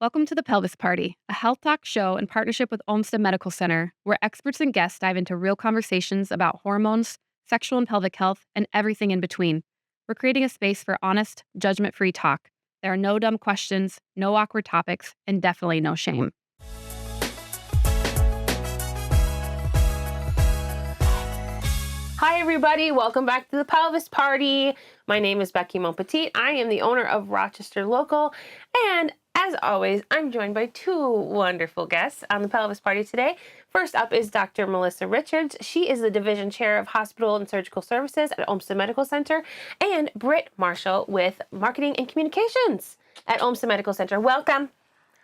Welcome to the Pelvis Party, a health talk show in partnership with Olmsted Medical Center, where experts and guests dive into real conversations about hormones, sexual and pelvic health, and everything in between. We're creating a space for honest, judgment-free talk. There are no dumb questions, no awkward topics, and definitely no shame. Hi, everybody. Welcome back to the Pelvis Party. My name is Becky Monpetit. I am the owner of Rochester Local, and as always, I'm joined by two wonderful guests on the Pelvis Party today. First up is Dr. Melissa Richards. She is the Division Chair of Hospital and Surgical Services at Olmsted Medical Center, and Britt Marshall with Marketing and Communications at Olmsted Medical Center. Welcome.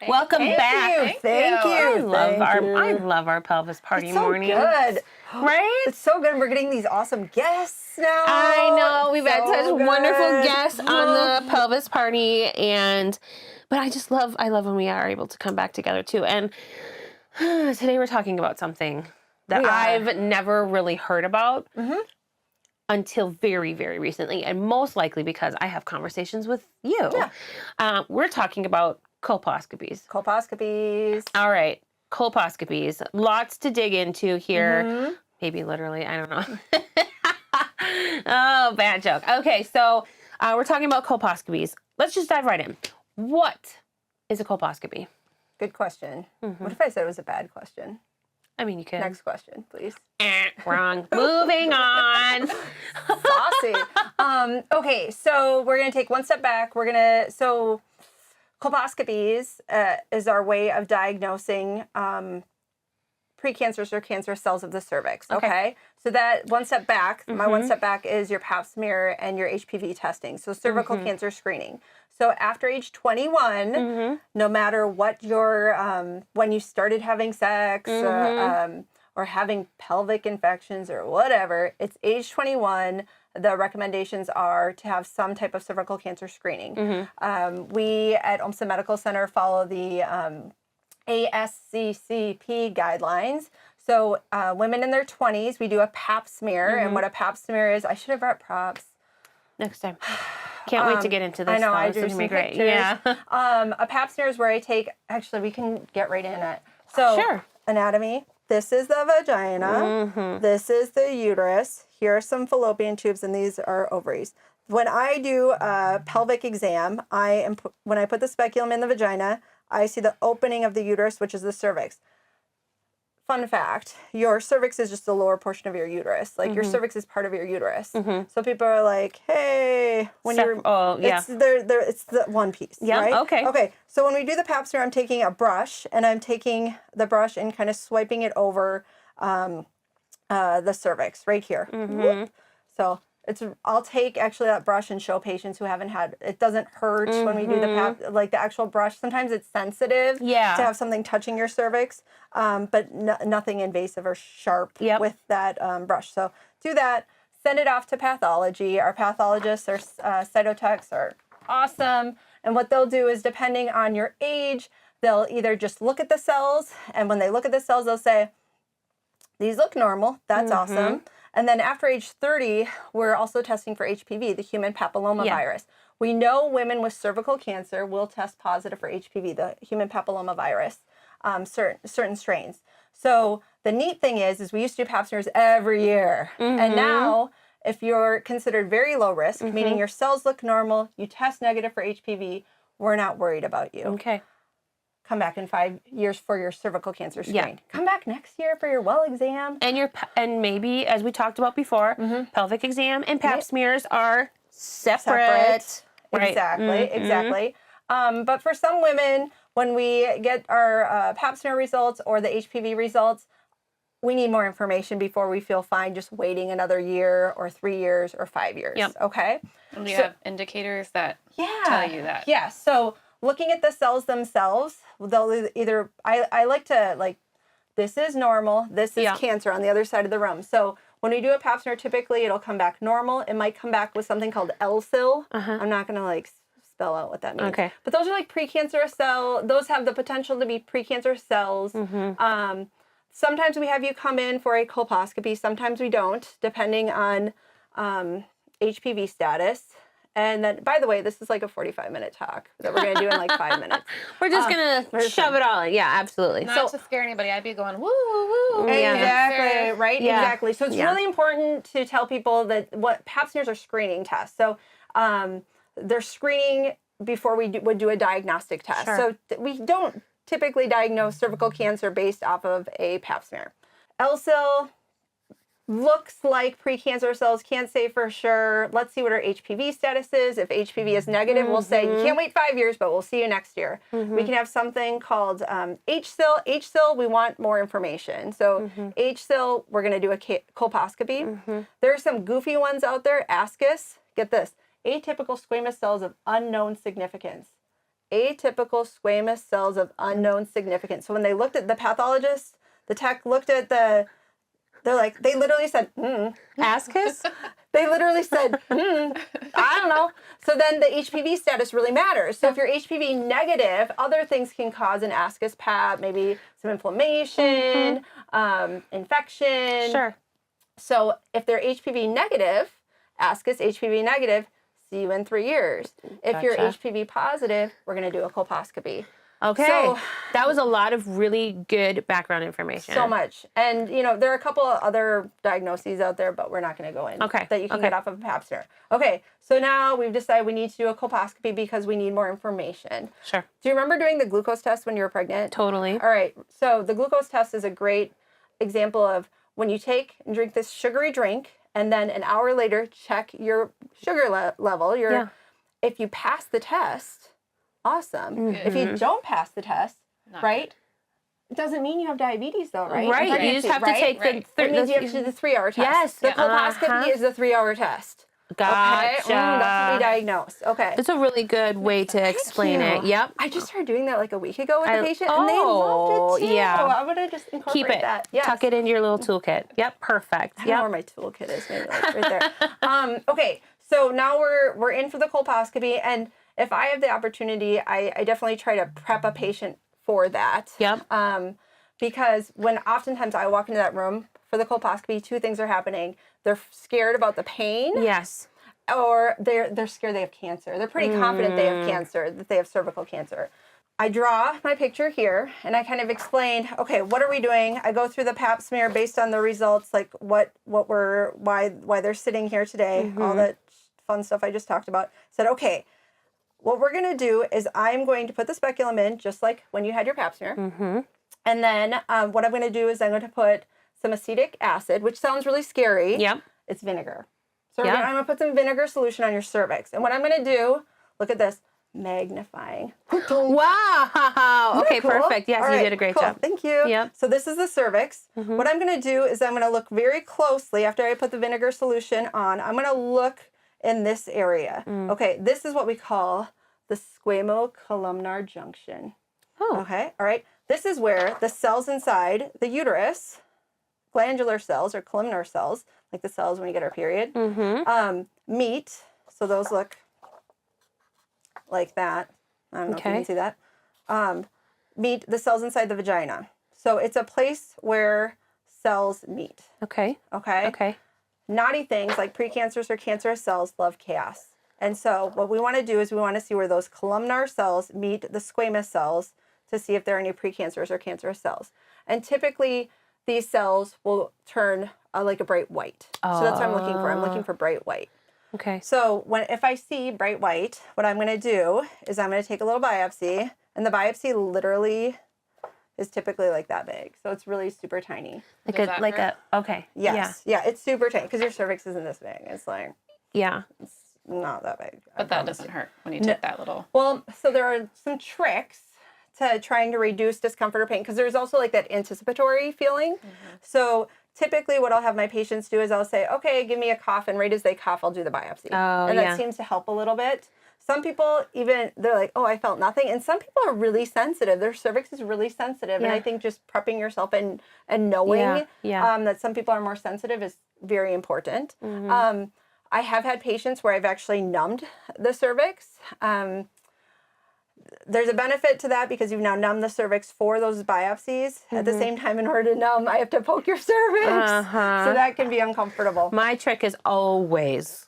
Welcome back. Thank you. I love our Pelvis Party mornings. Good. Right? It's so good. We're getting these awesome guests now. I know. We've had such good. wonderful guests on the Pelvis Party, but I love when we are able to come back together too. And today we're talking about something that I've never really heard about until very, very recently, and most likely because I have conversations with you. Yeah. We're talking about colposcopies. Colposcopies. All right. Colposcopies. Lots to dig into here. Maybe literally. I don't know. Oh, bad joke. Okay. So we're talking about colposcopies. Let's just dive right in. What is a colposcopy? Good question. What if I said it was a bad question? I mean, you could. Next question, please. Wrong. Moving on. Saucy. Okay. So we're going to take one step back. Colposcopies is our way of diagnosing precancerous or cancerous cells of the cervix. Okay. So that one step back, my one step back is your pap smear and your HPV testing. So cervical cancer screening. So after age 21, no matter what your, when you started having sex or having pelvic infections or whatever, it's age 21. The recommendations are to have some type of cervical cancer screening. We at Olmsted Medical Center follow the ASCCP guidelines. So women in their 20s, we do a pap smear. And what a pap smear is, I should have brought props. Next time. Can't wait to get into this. I know, I drew drew some great. pictures. Yeah. A pap smear is where I take, actually we can get right in it. So anatomy, this is the vagina, this is the uterus, here are some fallopian tubes, and these are ovaries. When I do a pelvic exam, when I put the speculum in the vagina, I see the opening of the uterus, which is the cervix. Fun fact, your cervix is just the lower portion of your uterus. Like your cervix is part of your uterus. So people are like, hey, it's the one piece, right? Okay. So when we do the pap smear, I'm taking a brush and I'm taking the brush and kind of swiping it over the cervix right here. So I'll take actually that brush and show patients who haven't had, it doesn't hurt when we do the pap, like the actual brush. Sometimes it's sensitive to have something touching your cervix, but nothing invasive or sharp with that brush. So do that, send it off to pathology. Our pathologists or cytotechs are awesome. And what they'll do is, depending on your age, they'll either just look at the cells, and when they look at the cells, they'll say, these look normal, that's awesome. And then after age 30, we're also testing for HPV, the human papillomavirus. We know women with cervical cancer will test positive for HPV, the human papillomavirus, certain strains. So the neat thing is we used to do pap smears every year. And now, if you're considered very low risk, meaning your cells look normal, you test negative for HPV, we're not worried about you. Okay. Come back in 5 years for your cervical cancer screen. Come back next year for your well exam. And maybe, as we talked about before, pelvic exam and pap smears are separate. Right. Exactly. But for some women, when we get our pap smear results or the HPV results, we need more information before we feel fine just waiting another year or 3 years or 5 years. Okay? And we have indicators that tell you that. Yeah. So looking at the cells themselves, they'll either, I like to, this is normal, this is cancer on the other side of the room. So when we do a pap smear, typically it'll come back normal. It might come back with something called LSIL. I'm not going to spell out what that means. Okay. But those are precancerous cells. Those have the potential to be precancerous cells. Sometimes we have you come in for a colposcopy. Sometimes we don't, depending on HPV status. And then, by the way, this is like a 45-minute talk that we're going to do in like 5 minutes. We're just going to shove it all in. Yeah, absolutely. Not to scare anybody. I'd be going, woo, woo, woo. Exactly, right? Yeah. Exactly. So it's really important to tell people that what pap smears are screening tests. So they're screening before we would do a diagnostic test. Sure. So we don't typically diagnose cervical cancer based off of a pap smear. LSIL looks like precancer cells, can't say for sure. Let's see what our HPV status is. If HPV is negative, we'll say, you can't wait 5 years, but we'll see you next year. We can have something called HSIL. HSIL, we want more information. So HSIL, we're going to do a colposcopy. There are some goofy ones out there. ASCUS, get this, atypical squamous cells of unknown significance. Atypical squamous cells of unknown significance. So when they looked at the pathologist, the tech looked at they literally said, ASCUS? They literally said, I don't know. So then the HPV status really matters. So if you're HPV negative, other things can cause an ASCUS pap, maybe some inflammation, infection. Sure. So if they're HPV negative, ASCUS HPV negative, see you in 3 years. If you're HPV positive, we're going to do a colposcopy. Okay. So that was a lot of really good background information. So much. And, there are a couple of other diagnoses out there, but we're not going to go in. Okay. That you can get off of a pap smear. Okay. So now we've decided we need to do a colposcopy because we need more information. Sure. Do you remember doing the glucose test when you were pregnant? Totally. All right. So the glucose test is a great example of when you take and drink this sugary drink, and then an hour later, check your sugar level. If you pass the test, awesome. If you don't pass the test, right? It doesn't mean you have diabetes, though, right? Right. You just have to take the... It means you have to do the 3-hour test. Yes. The colposcopy is the 3-hour test. Gotcha. Okay? That's what we diagnose. Okay. That's a really good way to explain it. Yep. I just started doing that like a week ago with the patient, and they loved it too. Yeah. I would have just incorporate Keep it. that. Yes. Tuck it into your little toolkit. Yep. Perfect. I don't know where my toolkit is. Maybe like right there. Okay. So now we're in for the colposcopy, and if I have the opportunity, I definitely try to prep a patient for that. Yep. Because when oftentimes I walk into that room for the colposcopy, 2 things are happening. They're scared about the pain. Yes. Or they're scared they have cancer. They're pretty confident they have cancer, that they have cervical cancer. I draw my picture here, and I kind of explain, okay, what are we doing? I go through the pap smear based on the results, like why they're sitting here today, all that fun stuff I just talked about. Said, okay, what we're going to do is I'm going to put the speculum in, just like when you had your pap smear. And then what I'm going to do is I'm going to put some acetic acid, which sounds really scary. Yep. It's vinegar. So I'm going to put some vinegar solution on your cervix. And what I'm going to do, look at this, magnifying. Wow. Okay, cool? Perfect. Yes, you did a great job. Thank you. Yep. So this is the cervix. What I'm going to do is I'm going to look very closely after I put the vinegar solution on. I'm going to look in this area. Okay, this is what we call the squamocolumnar junction. Oh. Okay, all right. This is where the cells inside the uterus, glandular cells or columnar cells, like the cells when we get our period, meet. So those look like that. I don't know if you can see that. Meet the cells inside the vagina. So it's a place where cells meet. Okay. Naughty things like precancerous or cancerous cells love chaos. And so what we want to do is we want to see where those columnar cells meet the squamous cells to see if there are any precancerous or cancerous cells. And typically these cells will turn like a bright white. So that's what I'm looking for. I'm looking for bright white. Okay. So if I see bright white, what I'm going to do is I'm going to take a little biopsy, and the biopsy literally is typically like that big. So it's really super tiny. Okay. Yes. Yeah, it's super tiny because your cervix isn't this big. It's like, it's not that big. But that doesn't hurt when you take that little. Well, so there are some tricks to trying to reduce discomfort or pain, because there's also like that anticipatory feeling. So typically what I'll have my patients do is I'll say, okay, give me a cough, and right as they cough, I'll do the biopsy. And that seems to help a little bit. Some people they're like, oh, I felt nothing. And some people are really sensitive. Their cervix is really sensitive. And I think just prepping yourself and knowing that some people are more sensitive is very important. I have had patients where I've actually numbed the cervix. There's a benefit to that because you've now numbed the cervix for those biopsies. At the same time, in order to numb, I have to poke your cervix. So that can be uncomfortable. My trick is always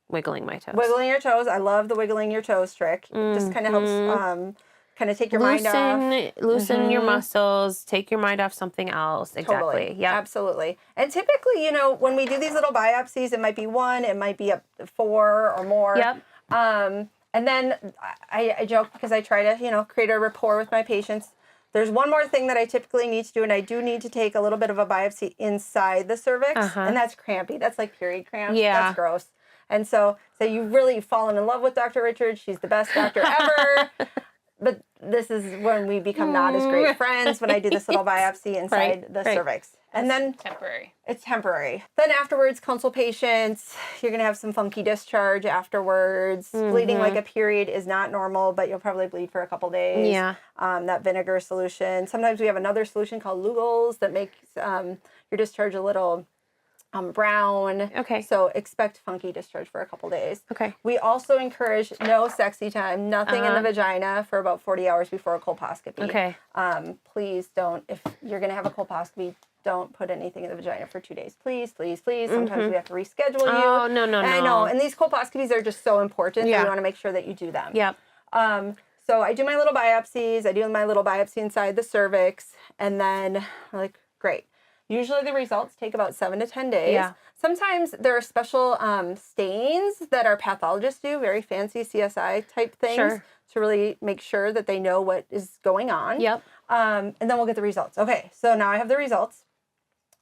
wiggling my toes. Wiggling your toes. I love the wiggling your toes trick. Just kind of helps kind of take your mind off. Loosen your muscles, take your mind off something else. Exactly. Totally. Yeah. Absolutely. And typically, when we do these little biopsies, it might be 1, it might be up to 4 or more. Yep. And then I joke because I try to, create a rapport with my patients. There's one more thing that I typically need to do, and I do need to take a little bit of a biopsy inside the cervix, and that's crampy. That's like period cramps. Yeah. That's gross. And so you've really fallen in love with Dr. Richards. She's the best doctor ever. But this is when we become not as great friends, when I do this little biopsy inside the cervix. And then Temporary. it's temporary. Then afterwards, consult patients. You're going to have some funky discharge afterwards. Bleeding like a period is not normal, but you'll probably bleed for a couple days. Yeah. That vinegar solution. Sometimes we have another solution called Lugol's that makes your discharge a little brown. Okay. So expect funky discharge for a couple days. Okay. We also encourage no sexy time, nothing in the vagina for about 40 hours before a colposcopy. Okay. Please don't, if you're going to have a colposcopy, don't put anything in the vagina for 2 days. Please, please, please. Sometimes we have to reschedule you. Oh, no. I know. And these colposcopies are just so important that we want to make sure that you do them. Yep. So I do my little biopsies. I do my little biopsy inside the cervix. And then great. Usually the results take about 7 to 10 days. Yeah. Sometimes there are special stains that our pathologists do, very fancy CSI type things to really make sure that they know what is going on. Yep. And then we'll get the results. Okay, so now I have the results.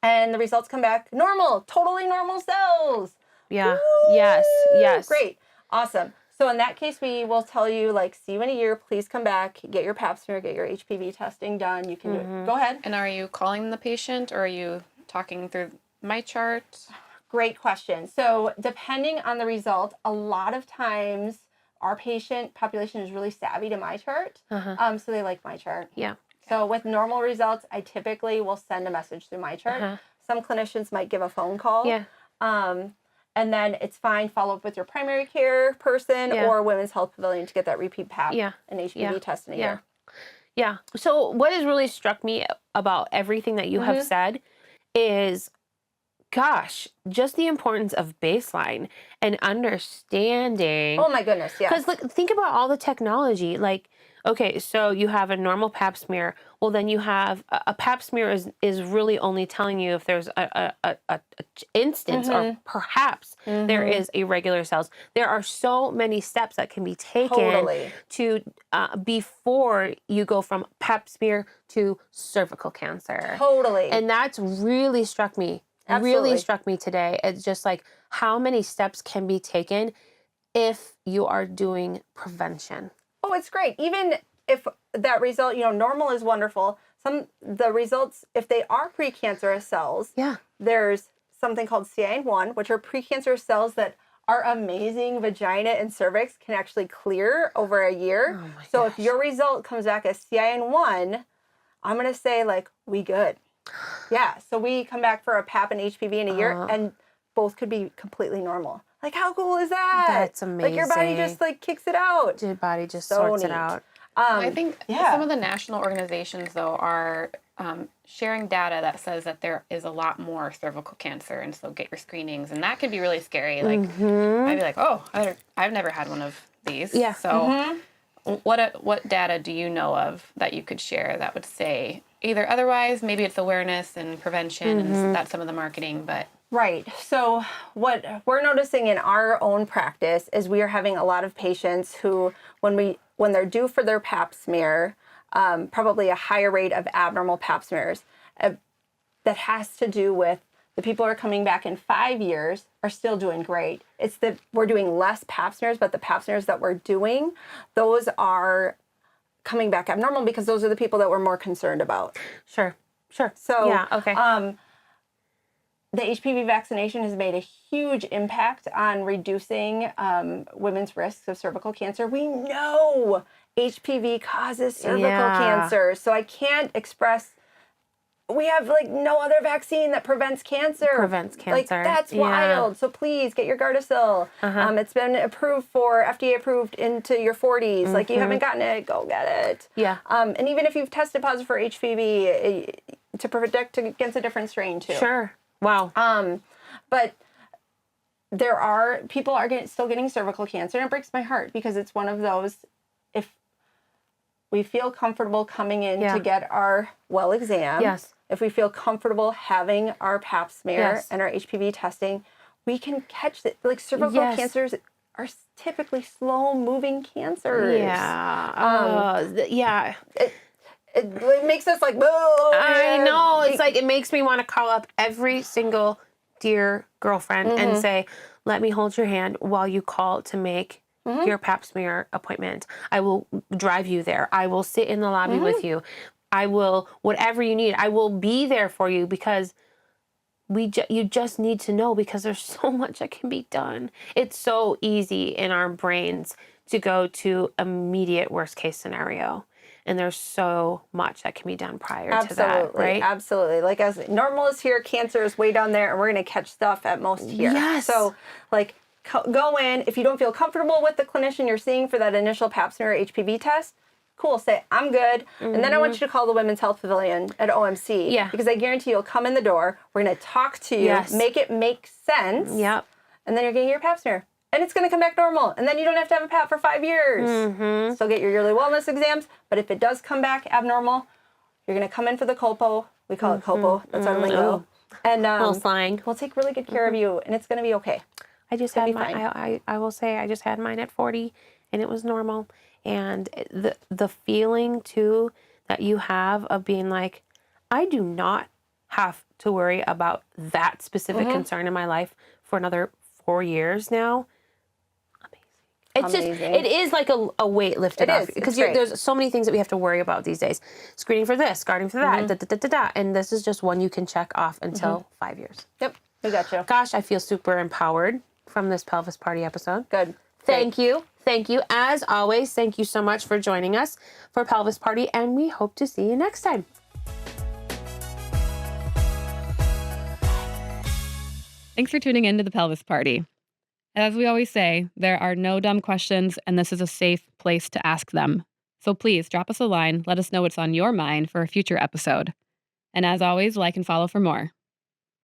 And the results come back normal, totally normal cells. Yeah. Woo! Yes. Great. Awesome. So in that case, we will tell you, see you in a year. Please come back, get your pap smear, get your HPV testing done. You can do it. Go ahead. And are you calling the patient, or are you talking through my chart? Great question. So depending on the result, a lot of times our patient population is really savvy to my chart. So they like my chart. Yeah. So with normal results, I typically will send a message through my chart. Some clinicians might give a phone call. Yeah. And then it's fine, follow up with your primary care person or Women's Health Pavilion to get that repeat PAP and HPV test in a year. Yeah. So what has really struck me about everything that you have said is, gosh, just the importance of baseline and understanding. Oh my goodness, yes. Because think about all the technology. Okay, so you have a normal pap smear. Well, then you have a pap smear is really only telling you if there's a instance or perhaps there is irregular cells. There are so many steps that can be taken to before you go from pap smear to cervical cancer. Totally. And that's really struck me. Absolutely. Really struck me today. It's just how many steps can be taken if you are doing prevention. Oh, it's great. Even if that result, normal is wonderful. The results, if they are precancerous cells, there's something called CIN1, which are precancerous cells that our amazing vagina and cervix can actually clear over a year. Oh so if your result comes back as CIN1, I'm going to say we good. Yeah. So we come back for a PAP and HPV in a year and both could be completely normal. How cool is that? That's amazing. Your body just kicks it out. Your body just So sorts neat. it out. I think some of the national organizations, though, are sharing data that says that there is a lot more cervical cancer, and so get your screenings, and that can be really scary. I'd be oh, I've never had one of these. Yeah. So what data do you know of that you could share that would say either otherwise, maybe it's awareness and prevention, and that's some of the marketing, but... Right. So what we're noticing in our own practice is we are having a lot of patients who, when they're due for their pap smear, probably a higher rate of abnormal pap smears. That has to do with the people who are coming back in 5 years are still doing great. It's that we're doing less pap smears, but the pap smears that we're doing, those are coming back abnormal because those are the people that we're more concerned about. Sure. So yeah, okay. The HPV vaccination has made a huge impact on reducing women's risks of cervical cancer. We know HPV causes cervical cancer, so I can't express. We have no other vaccine that prevents cancer. That's wild. So please get your Gardasil. It's been approved for FDA approved into your 40s. You haven't gotten it, go get it. Yeah. And even if you've tested positive for HPV, to protect against a different strain too. Sure. Wow. But people are still getting cervical cancer, and it breaks my heart because it's one of those, if we feel comfortable coming in to get our well exam, if we feel comfortable having our pap smear and our HPV testing, we can catch it. Like cervical cancers are typically slow moving cancers. It makes us like, whoa. I know. It's like, it makes me want to call up every single dear girlfriend and say, let me hold your hand while you call to make your pap smear appointment. I will drive you there. I will sit in the lobby with you. I will, whatever you need, I will be there for you, because you just need to know, because there's so much that can be done. It's so easy in our brains to go to immediate worst case scenario. And there's so much that can be done prior to that, right? Absolutely. Like, as normal is here, cancer is way down there, and we're going to catch stuff at most here. Yes. So, like, go in. If you don't feel comfortable with the clinician you're seeing for that initial pap smear or HPV test, cool, say, I'm good. And then I want you to call the Women's Health Pavilion at OMC. Yeah. Because I guarantee you'll come in the door. We're going to talk to you, make it make sense. Yep. And then you're going to get your pap smear. And it's going to come back normal. And then you don't have to have a pap for 5 years. So get your yearly wellness exams. But if it does come back abnormal, you're going to come in for the colpo. We call it colpo. That's our lingo. And little slang. We'll take really good care of you, and it's going to be okay. I just had mine. I will say I just had mine at 40, and it was normal. And the feeling too that you have of being like, I do not have to worry about that specific concern in my life for another 4 years now. It's just, it is like a weight lifted off, because there's so many things that we have to worry about these days. Screening for this, screening for that, and this is just one you can check off until 5 years. Yep, we got you. Gosh, I feel super empowered from this Pelvis Party episode. Good. Thank you. Thank you. As always, thank you so much for joining us for Pelvis Party, and we hope to see you next time. Thanks for tuning in to the Pelvis Party. As we always say, there are no dumb questions, and this is a safe place to ask them. So please drop us a line, let us know what's on your mind for a future episode. And as always, like and follow for more.